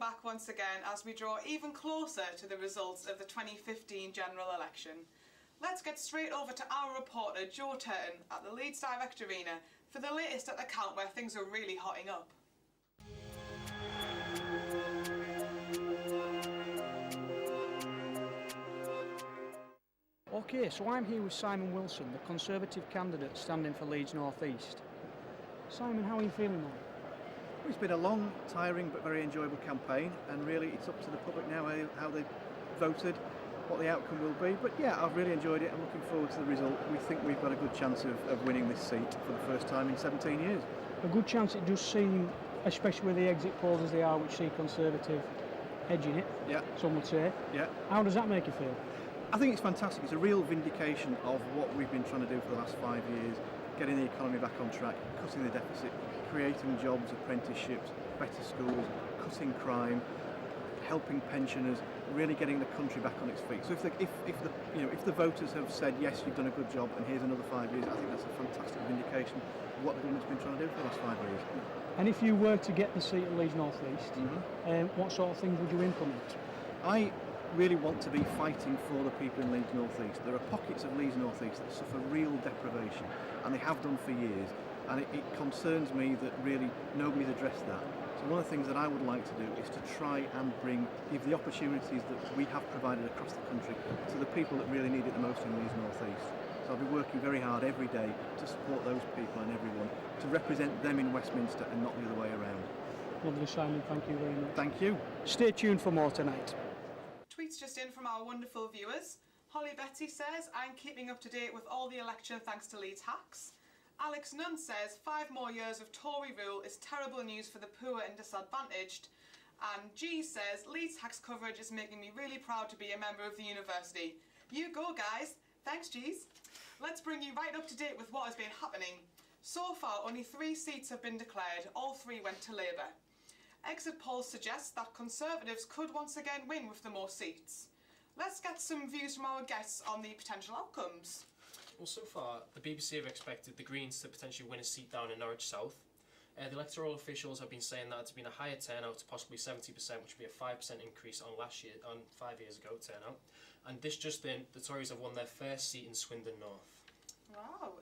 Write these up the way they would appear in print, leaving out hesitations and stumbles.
back once again as we draw even closer to the results of the 2015 general election. Let's get straight over to our reporter Joe Turton at the Leeds Direct Arena for the latest at the count where things are really hotting up. OK, so I'm here with Simon Wilson, the Conservative candidate standing for Leeds North East. Simon, how are you feeling now? It's been a long, tiring but very enjoyable campaign, and really it's up to the public now how they voted, what the outcome will be. But yeah, I've really enjoyed it. I'm looking forward to the result. We think we've got a good chance of winning this seat for the first time in 17 years. A good chance. It does seem, especially with the exit polls as they are, which see Conservative edging it, yeah, some would say. Yeah. How does that make you feel? I think it's fantastic. It's a real vindication of what we've been trying to do for the last 5 years, getting the economy back on track, cutting the deficit, creating jobs, apprenticeships, better schools, cutting crime, helping pensioners, really getting the country back on its feet. So if the voters have said yes, you've done a good job and here's another 5 years, I think that's a fantastic vindication of what the government's been trying to do for the last 5 years. And if you were to get the seat at Leeds North East, what sort of things would you implement? I really want to be fighting for the people in Leeds North East. There are pockets of Leeds North East that suffer real deprivation, and they have done for years, and it concerns me that really nobody's addressed that. So one of the things that I would like to do is to try and give the opportunities that we have provided across the country to the people that really need it the most in Leeds North East. So I'll be working very hard every day to support those people and everyone, to represent them in Westminster and not the other way around. Lovely, Simon, thank you very much. Thank you. Stay tuned for more tonight. Tweets just in from our wonderful viewers. Holly Betty says, I'm keeping up to date with all the election thanks to Leeds hacks. Alex Nunn says, 5 more years of Tory rule is terrible news for the poor and disadvantaged. And G says, Leeds hacks coverage is making me really proud to be a member of the university. You go guys. Thanks G's. Let's bring you right up to date with what has been happening. So far only 3 seats have been declared, all 3 went to Labour. Exit polls suggest that Conservatives could once again win with the more seats. Let's get some views from our guests on the potential outcomes. Well, so far, the BBC have expected the Greens to potentially win a seat down in Norwich South. The electoral officials have been saying that it's been a higher turnout to possibly 70%, which would be a 5% increase on 5 years ago turnout. And this just in, the Tories have won their first seat in Swindon North. Wow.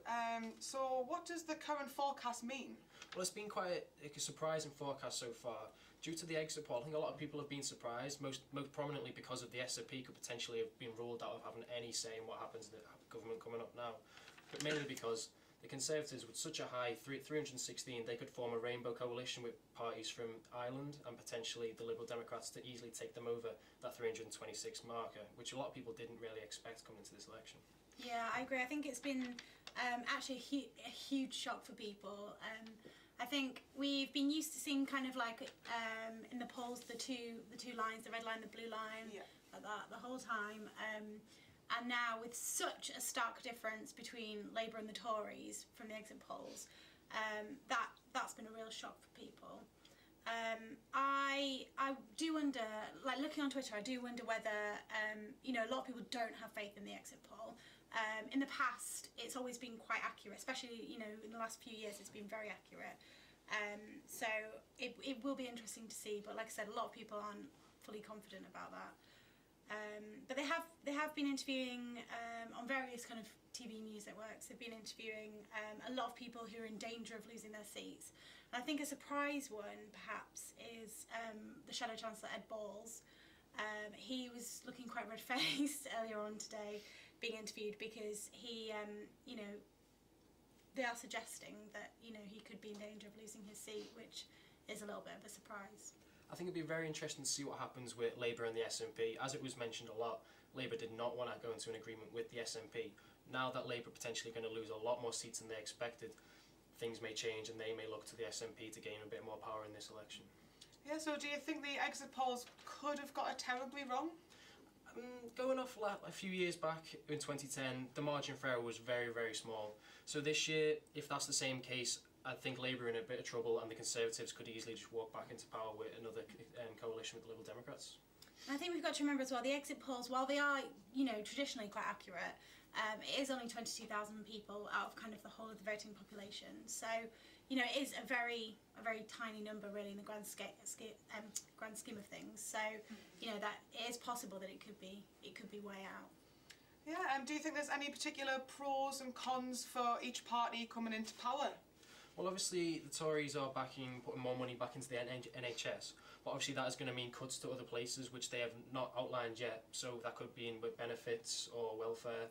So what does the current forecast mean? Well, it's been quite a surprising forecast so far. Due to the exit poll, I think a lot of people have been surprised, most prominently because of the SNP could potentially have been ruled out of having any say in what happens in the government coming up now. But mainly because the Conservatives, with such a high 316, they could form a rainbow coalition with parties from Ireland and potentially the Liberal Democrats to easily take them over that 326 marker, which a lot of people didn't really expect coming into this election. Yeah, I agree. I think it's been actually a huge shock for people. I think we've been used to seeing kind of like in the polls the two lines, the red line, the blue line, like that the whole time. And now with such a stark difference between Labour and the Tories from the exit polls, that's been a real shock for people. I do wonder, like looking on Twitter, I do wonder whether, a lot of people don't have faith in the exit poll. In the past, it's always been quite accurate, especially, in the last few years, it's been very accurate. So it will be interesting to see, but like I said, a lot of people aren't fully confident about that. But they have been interviewing on various kind of TV news networks. They've been interviewing a lot of people who are in danger of losing their seats. And I think a surprise one, perhaps, is the Shadow Chancellor Ed Balls. He was looking quite red-faced earlier on today, being interviewed because he, they are suggesting that he could be in danger of losing his seat, which is a little bit of a surprise. I think it'd be very interesting to see what happens with Labour and the SNP. As it was mentioned a lot, Labour did not want to go into an agreement with the SNP. Now that Labour potentially going to lose a lot more seats than they expected, things may change and they may look to the SNP to gain a bit more power in this election. Yeah, so do you think the exit polls could have got it terribly wrong? Going off a few years back in 2010, the margin for error was very, very small. So this year, if that's the same case, I think Labour are in a bit of trouble and the Conservatives could easily just walk back into power with another coalition with the Liberal Democrats. And I think we've got to remember as well, the exit polls, while they are, traditionally quite accurate, It is only 22,000 people out of kind of the whole of the voting population. So, you know, it is a very tiny number really in the grand scheme of things. So, you know, that it is possible that it could be way out. Yeah, do you think there's any particular pros and cons for each party coming into power? Well, obviously the Tories are putting more money back into the NHS, but obviously that is going to mean cuts to other places which they have not outlined yet. So that could be in with benefits or welfare.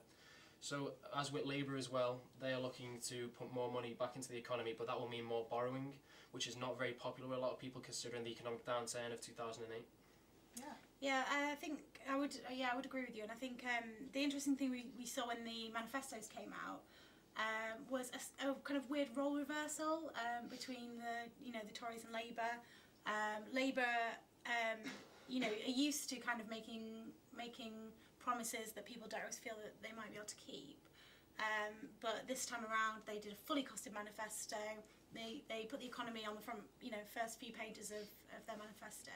So as with Labour as well, they are looking to put more money back into the economy, but that will mean more borrowing, which is not very popular with a lot of people considering the economic downturn of 2008. Yeah, I think I would agree with you, and I think the interesting thing we saw when the manifestos came out was a kind of weird role reversal between the Tories and Labour. Labour, you know, are used to kind of making promises that people don't always feel that they might be able to keep. But this time around, they did a fully costed manifesto. They put the economy on the front, you know, first few pages of their manifesto,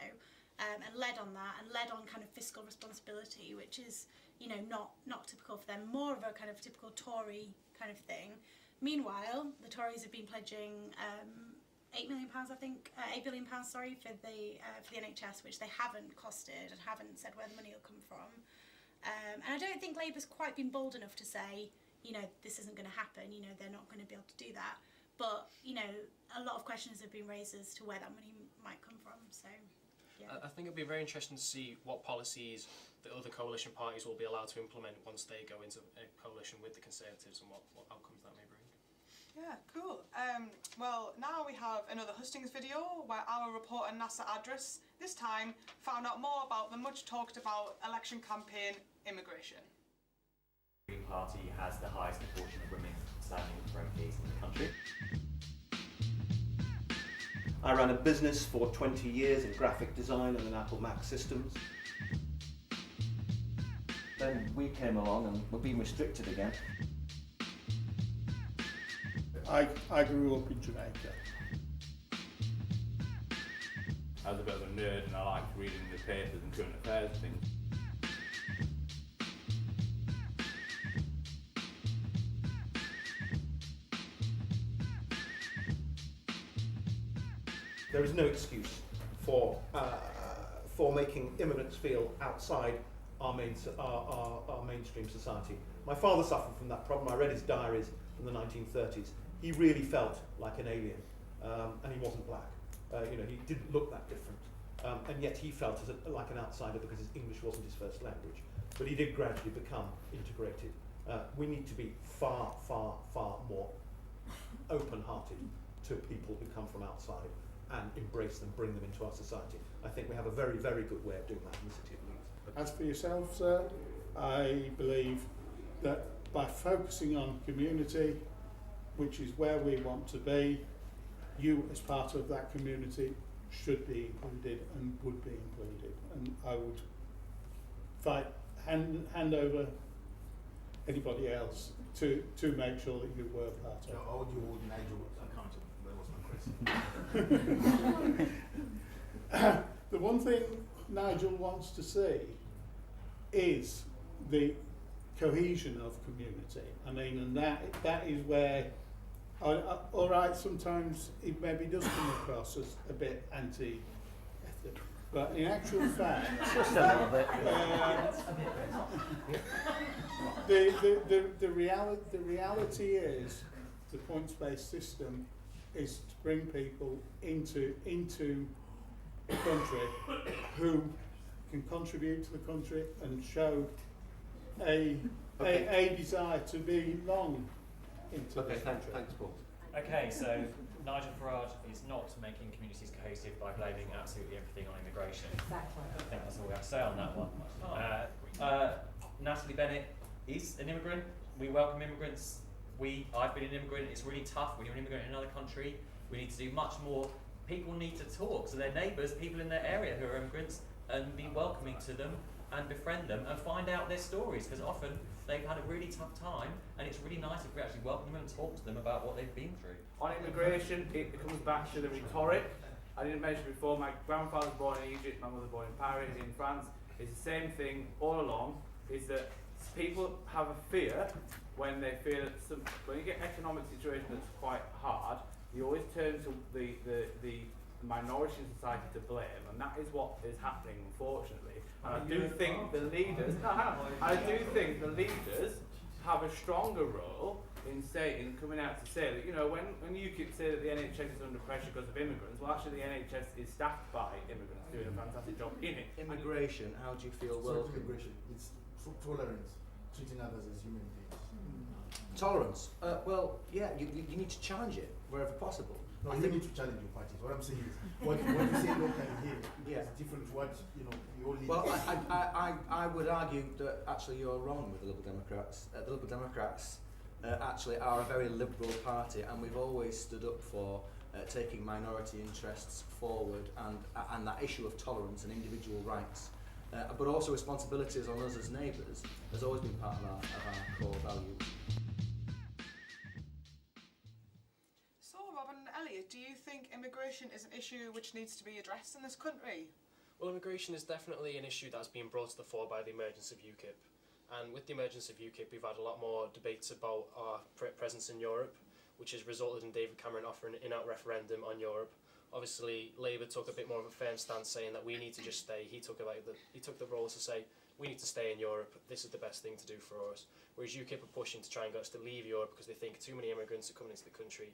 and led on that, and led on kind of fiscal responsibility, which is, you know, not typical for them. More of a kind of typical Tory kind of thing. Meanwhile, the Tories have been pledging £8 billion, sorry, for the NHS, which they haven't costed and haven't said where the money will come from. And I don't think Labour's quite been bold enough to say, you know, this isn't going to happen, you know, they're not going to be able to do that. But, you know, a lot of questions have been raised as to where that money might come from, so, yeah. I think it'll be very interesting to see what policies the other coalition parties will be allowed to implement once they go into a coalition with the Conservatives and what outcomes that may bring. Yeah, cool. Well, now we have another hustings video where our reporter Nassr Adris this time found out more about the much talked about election campaign immigration. The Green Party has the highest proportion of women standing for MPs in the country. I ran a business for 20 years in graphic design and in Apple Mac systems. Then we came along and were being restricted again. I grew up in Jamaica. I was a bit of a nerd and I liked reading the papers and current affairs and things. There is no excuse for making immigrants feel outside our mainstream society. My father suffered from that problem. I read his diaries from the 1930s. He really felt like an alien, and he wasn't black. You know, he didn't look that different, and yet he felt like an outsider because his English wasn't his first language. But he did gradually become integrated. We need to be far, far, far more open-hearted to people who come from outside and embrace them, bring them into our society. I think we have a very, very good way of doing that in the city of Leeds. As for yourself, sir, I believe that by focusing on community, which is where we want to be, you as part of that community should be included and would be included. And I would fight hand over anybody else to make sure that you were part of it. I hold you all Nigel accountable. That was my question. The one thing Nigel wants to see is the cohesion of community. I mean, and that is where, all right, sometimes it maybe does come across as a bit anti-ethnic, but in actual fact, Just a little bit. the reality is the points-based system is to bring people into a country who can contribute to the country and show a desire to belong into the country. Thanks, Paul. Okay, so Nigel Farage is not making communities cohesive by blaming absolutely everything on immigration. Exactly. I think that's all we have to say on that one. Natalie Bennett is an immigrant. We welcome immigrants. I've been an immigrant. It's really tough when you're an immigrant in another country. We need to do much more. People need to talk to their neighbours, people in their area who are immigrants, and be welcoming to them and befriend them and find out their stories, because often they've had a really tough time, and it's really nice if we actually welcome them and talk to them about what they've been through. On immigration, it comes back to the rhetoric. I didn't mention before, my grandfather was born in Egypt, my mother born in Paris, in France. It's the same thing all along, is that people have a fear when they feel that when you get an economic situation that's quite hard, you always turn to the minority in society to blame, and that is what is happening, unfortunately. And I do think the leaders, have a stronger role in coming out to say that, you know, when UKIP say that the NHS is under pressure because of immigrants, well, actually the NHS is staffed by immigrants doing a fantastic job in it. Immigration, how do you feel? Well, immigration, it's tolerance, treating others as human beings. Tolerance. Well, yeah, you need to challenge it wherever possible. No, you need to challenge your parties. What I'm saying is, what you say locally here is different to what, you know, you all leaders. Well, I would argue that actually you're wrong with the Liberal Democrats. The Liberal Democrats actually are a very liberal party, and we've always stood up for taking minority interests forward, and that issue of tolerance and individual rights, but also responsibilities on us as neighbours has always been part of our core values. So, Robyn and Elliot, do you think immigration is an issue which needs to be addressed in this country? Well, immigration is definitely an issue that's been brought to the fore by the emergence of UKIP. And with the emergence of UKIP, we've had a lot more debates about our presence in Europe, which has resulted in David Cameron offering an in-out referendum on Europe. Obviously, Labour took a bit more of a firm stance, saying that we need to just stay. He took the role to say, we need to stay in Europe, this is the best thing to do for us. Whereas UKIP are pushing to try and get us to leave Europe because they think too many immigrants are coming into the country.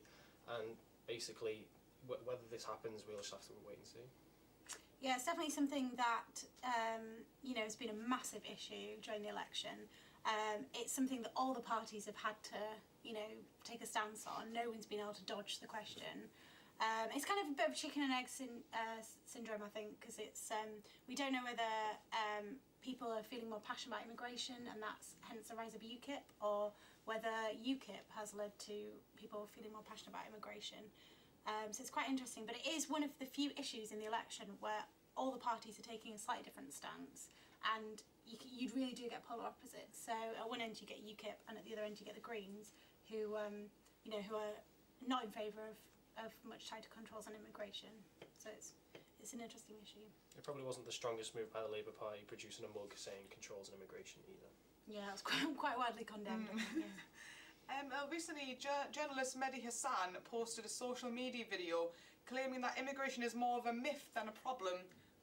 And basically, whether this happens, we'll just have to wait and see. Yeah, it's definitely something that you know, has been a massive issue during the election. It's something that all the parties have had to, you know, take a stance on. No one's been able to dodge the question. It's kind of a bit of chicken and egg syndrome, I think, because it's we don't know whether people are feeling more passionate about immigration, and that's hence the rise of UKIP, or whether UKIP has led to people feeling more passionate about immigration. So it's quite interesting, but it is one of the few issues in the election where all the parties are taking a slightly different stance, and you really do get polar opposites. So at one end you get UKIP, and at the other end you get the Greens, who you know, who are not in favour of much tighter controls on immigration. So it's an interesting issue. It probably wasn't the strongest move by the Labour Party producing a mug saying controls on immigration either. Yeah, it was quite widely condemned. Yeah. Recently, journalist Mehdi Hassan posted a social media video claiming that immigration is more of a myth than a problem.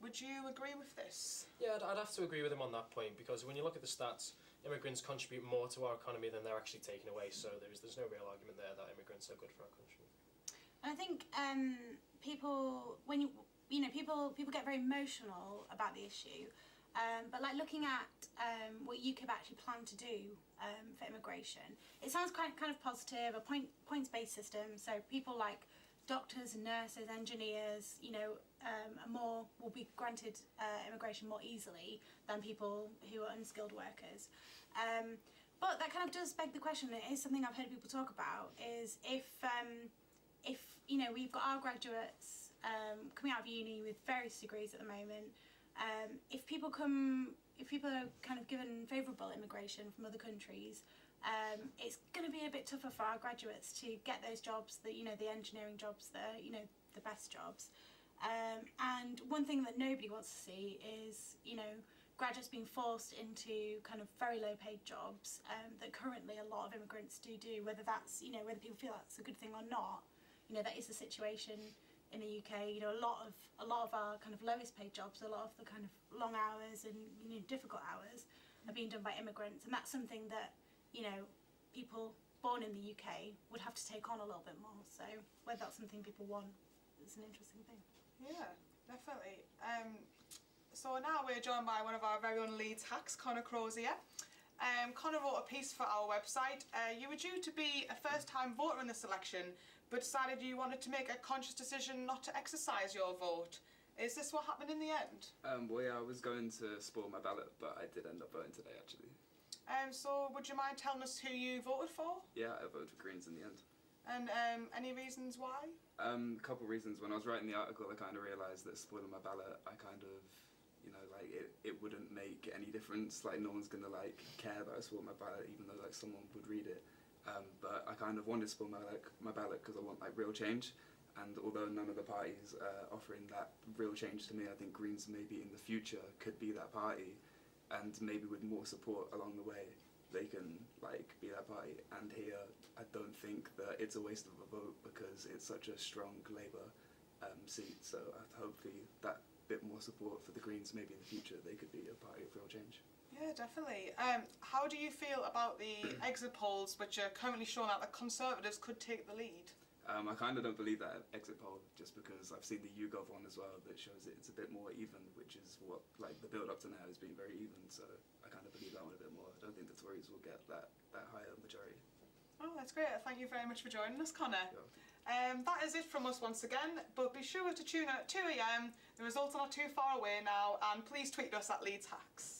Would you agree with this? Yeah, I'd have to agree with him on that point, because when you look at the stats, immigrants contribute more to our economy than they're actually taking away, so there's no real argument there that immigrants are good for our country. And I think people, when you know, people get very emotional about the issue, but like looking at what UKIP actually plan to do for immigration, it sounds kind of positive, a points-based system. So people like doctors, nurses, engineers, you know, will be granted immigration more easily than people who are unskilled workers. But that kind of does beg the question, and it is something I've heard people talk about, is if you know, we've got our graduates coming out of uni with various degrees at the moment, if people are kind of given favourable immigration from other countries, it's going to be a bit tougher for our graduates to get those jobs, that, you know, the engineering jobs that are, you know, the best jobs. And one thing that nobody wants to see is, you know, graduates being forced into kind of very low paid jobs that currently a lot of immigrants do, whether that's, you know, whether people feel that's a good thing or not. You know, that is the situation in the UK. You know, a lot of our kind of lowest paid jobs, a lot of the kind of long hours and, you know, difficult hours are being done by immigrants, and that's something that, you know, people born in the UK would have to take on a little bit more. So whether that's something people want is an interesting thing. Yeah, definitely. So now we're joined by one of our very own Leeds hacks, Conor Crozier. Conor wrote a piece for our website. You were due to be a first-time voter in this election, but decided you wanted to make a conscious decision not to exercise your vote. Is this what happened in the end? Well, yeah, I was going to spoil my ballot, but I did end up voting today, actually. So would you mind telling us who you voted for? Yeah, I voted for Greens in the end. And any reasons why? A couple reasons. When I was writing the article, I kind of realised that spoiling my ballot, I kind of, you know, like, it wouldn't make any difference. Like, no one's gonna, like, care that I spoiled my ballot, even though, like, someone would read it. But I kind of wanted to spoil my ballot because I want, like, real change. And although none of the parties are offering that real change to me, I think Greens maybe in the future could be that party. and maybe with more support along the way, they can like be that party. And here, I don't think that it's a waste of a vote because it's such a strong Labour seat. So hopefully that bit more support for the Greens, maybe in the future they could be a party of real change. Yeah, definitely. How do you feel about the exit polls which are currently showing that the Conservatives could take the lead? I kind of don't believe that exit poll, just because I've seen the YouGov one as well that shows it's a bit more even, which is what, like, the build up to now has been very even, so I kind of believe that one a bit more. I don't think the Tories will get that higher majority. Oh, that's great. Thank you very much for joining us, Conor. Sure. That is it from us once again, but be sure to tune in at 2 AM. The results are not too far away now, and please tweet us at Leeds Hacks.